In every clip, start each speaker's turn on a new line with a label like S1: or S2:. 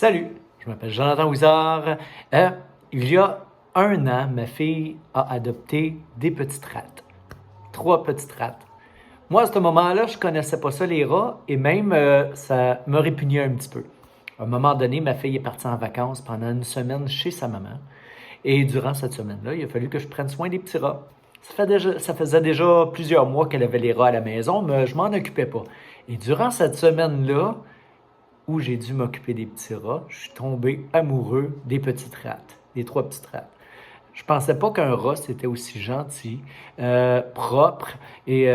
S1: Salut, je m'appelle Jonathan Ouizard. Il y a un an, ma fille a adopté des petites rates. 3 petites rates. Moi, à ce moment-là, je connaissais pas ça, les rats, et même ça me répugnait un petit peu. À un moment donné, ma fille est partie en vacances pendant une semaine chez sa maman. Et durant cette semaine-là, il a fallu que je prenne soin des petits rats. Ça faisait déjà plusieurs mois qu'elle avait les rats à la maison, mais je m'en occupais pas. Et durant cette semaine-là, où j'ai dû m'occuper des petits rats, je suis tombé amoureux des petites rates, des 3 petites rates. Je pensais pas qu'un rat, c'était aussi gentil, propre et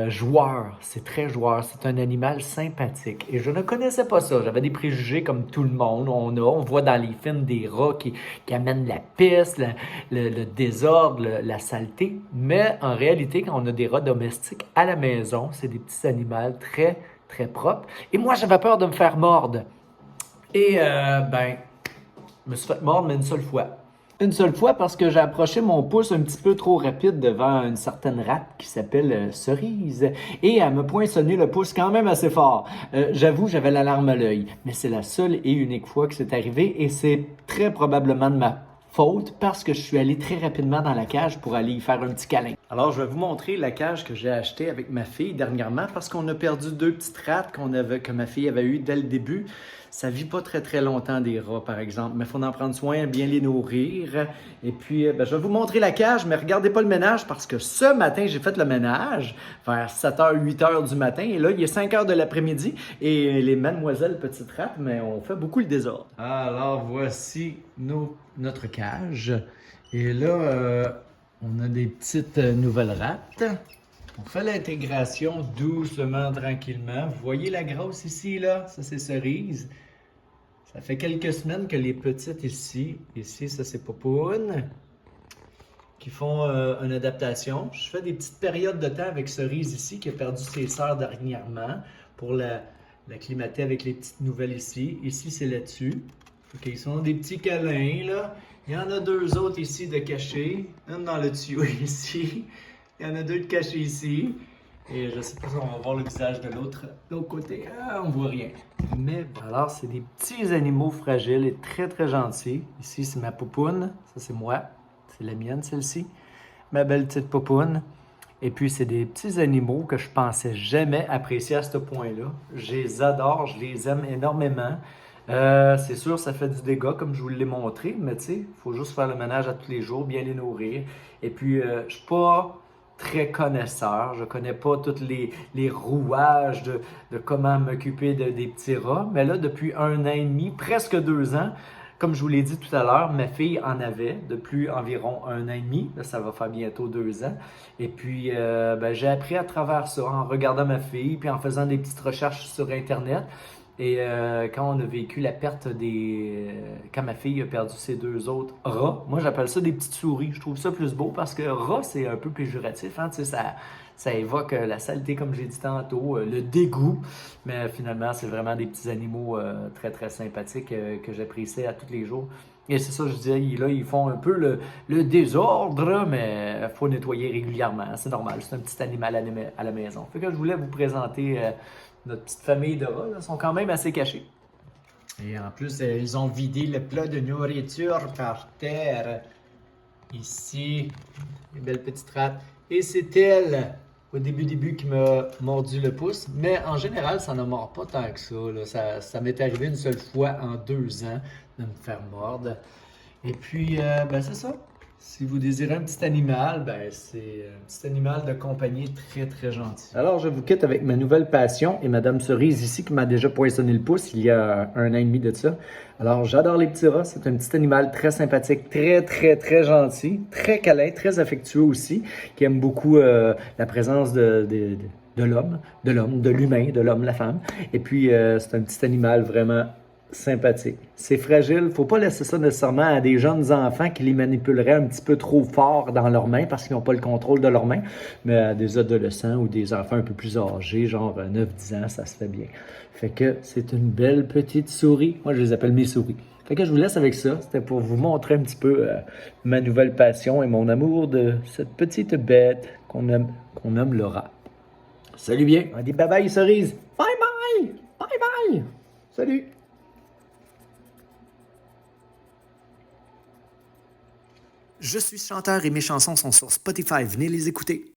S1: joueur. C'est très joueur. C'est un animal sympathique. Et je ne connaissais pas ça. J'avais des préjugés comme tout le monde. On voit dans les films des rats qui amènent la peste, le désordre, la saleté. Mais en réalité, quand on a des rats domestiques à la maison, c'est des petits animaux très, très propres. Et moi, j'avais peur de me faire mordre. Et je me suis fait mordre, mais une seule fois. Une seule fois parce que j'ai approché mon pouce un petit peu trop rapide devant une certaine rate qui s'appelle Cerise. Et elle me poinçonné le pouce quand même assez fort. J'avoue, j'avais la larme à l'œil. Mais c'est la seule et unique fois que c'est arrivé et c'est très probablement de ma faute parce que je suis allé très rapidement dans la cage pour aller y faire un petit câlin. Alors, je vais vous montrer la cage que j'ai achetée avec ma fille dernièrement parce qu'on a perdu 2 petites rates que ma fille avait eues dès le début. Ça vit pas très très longtemps des rats, par exemple, mais il faut en prendre soin, bien les nourrir. Et puis, je vais vous montrer la cage, mais regardez pas le ménage parce que ce matin, j'ai fait le ménage vers 7h, 8h du matin. Et là, il est 5h de l'après-midi et les mademoiselles petites rates, mais on fait beaucoup le désordre. Alors, voici notre cage. Et là, on a des petites nouvelles rates. On fait l'intégration doucement, tranquillement. Vous voyez la grosse ici, là? Ça, c'est Cerise. Ça fait quelques semaines que les petites ici, ça, c'est Popoune, qui font une adaptation. Je fais des petites périodes de temps avec Cerise ici, qui a perdu ses sœurs dernièrement, pour l'acclimater avec les petites nouvelles ici. Ici, c'est là-dessus. OK, ils sont des petits câlins, là. Il y en a 2 autres ici de cachés. Une dans le tuyau ici. Il y en a 2 de cachés ici. Et je sais pas si on va voir le visage de l'autre côté. Ah, on voit rien. Mais alors, c'est des petits animaux fragiles et très, très gentils. Ici, c'est ma poupoune. Ça, c'est moi. C'est la mienne, celle-ci. Ma belle petite poupoune. Et puis, c'est des petits animaux que je pensais jamais apprécier à ce point-là. Je les adore, je les aime énormément. C'est sûr, ça fait du dégât, comme je vous l'ai montré, mais tu sais, il faut juste faire le ménage à tous les jours, bien les nourrir. Et puis, je suis pas très connaisseur, je connais pas tous les rouages de comment m'occuper des petits rats, mais là, depuis 1 an et demi, presque 2 ans, comme je vous l'ai dit tout à l'heure, ma fille en avait depuis environ 1 an et demi. Là, ça va faire bientôt 2 ans. Et puis, j'ai appris à travers ça, en regardant ma fille, puis en faisant des petites recherches sur Internet. Et quand on a vécu la perte quand ma fille a perdu ses 2 autres rats, moi j'appelle ça des petites souris. Je trouve ça plus beau parce que rat, c'est un peu péjoratif. Hein? Tu sais, ça évoque la saleté, comme j'ai dit tantôt, le dégoût. Mais finalement, c'est vraiment des petits animaux très très sympathiques que j'apprécie à tous les jours. Et c'est ça, je disais, là, ils font un peu le désordre, mais il faut nettoyer régulièrement. C'est normal, c'est un petit animal à la maison. Fait que je voulais vous présenter notre petite famille de rats. Là, sont quand même assez cachés. Et en plus, ils ont vidé le plat de nourriture par terre. Ici, les belles petites rates. Et c'est elle, au début, qui m'a mordu le pouce. Mais en général, ça ne mord pas tant que ça. Là. Ça m'est arrivé une seule fois en 2 ans de me faire mordre. Et puis, c'est ça. Si vous désirez un petit animal, c'est un petit animal de compagnie très, très gentil. Alors, je vous quitte avec ma nouvelle passion et Madame Cerise ici qui m'a déjà poinçonné le pouce il y a 1 an et demi de ça. Alors, j'adore les petits rats. C'est un petit animal très sympathique, très, très, très gentil, très câlin, très affectueux aussi, qui aime beaucoup la présence de l'homme, de l'humain, de l'homme, la femme. Et puis, c'est un petit animal vraiment sympathique. C'est fragile, faut pas laisser ça nécessairement à des jeunes enfants qui les manipuleraient un petit peu trop fort dans leurs mains parce qu'ils n'ont pas le contrôle de leurs mains, mais à des adolescents ou des enfants un peu plus âgés, genre 9-10 ans, ça se fait bien. Fait que c'est une belle petite souris. Moi, je les appelle mes souris. Fait que je vous laisse avec ça. C'était pour vous montrer un petit peu ma nouvelle passion et mon amour de cette petite bête qu'on nomme Laura. Salut bien. On dit bye bye cerise. Bye bye. Bye bye. Salut.
S2: Je suis chanteur et mes chansons sont sur Spotify. Venez les écouter.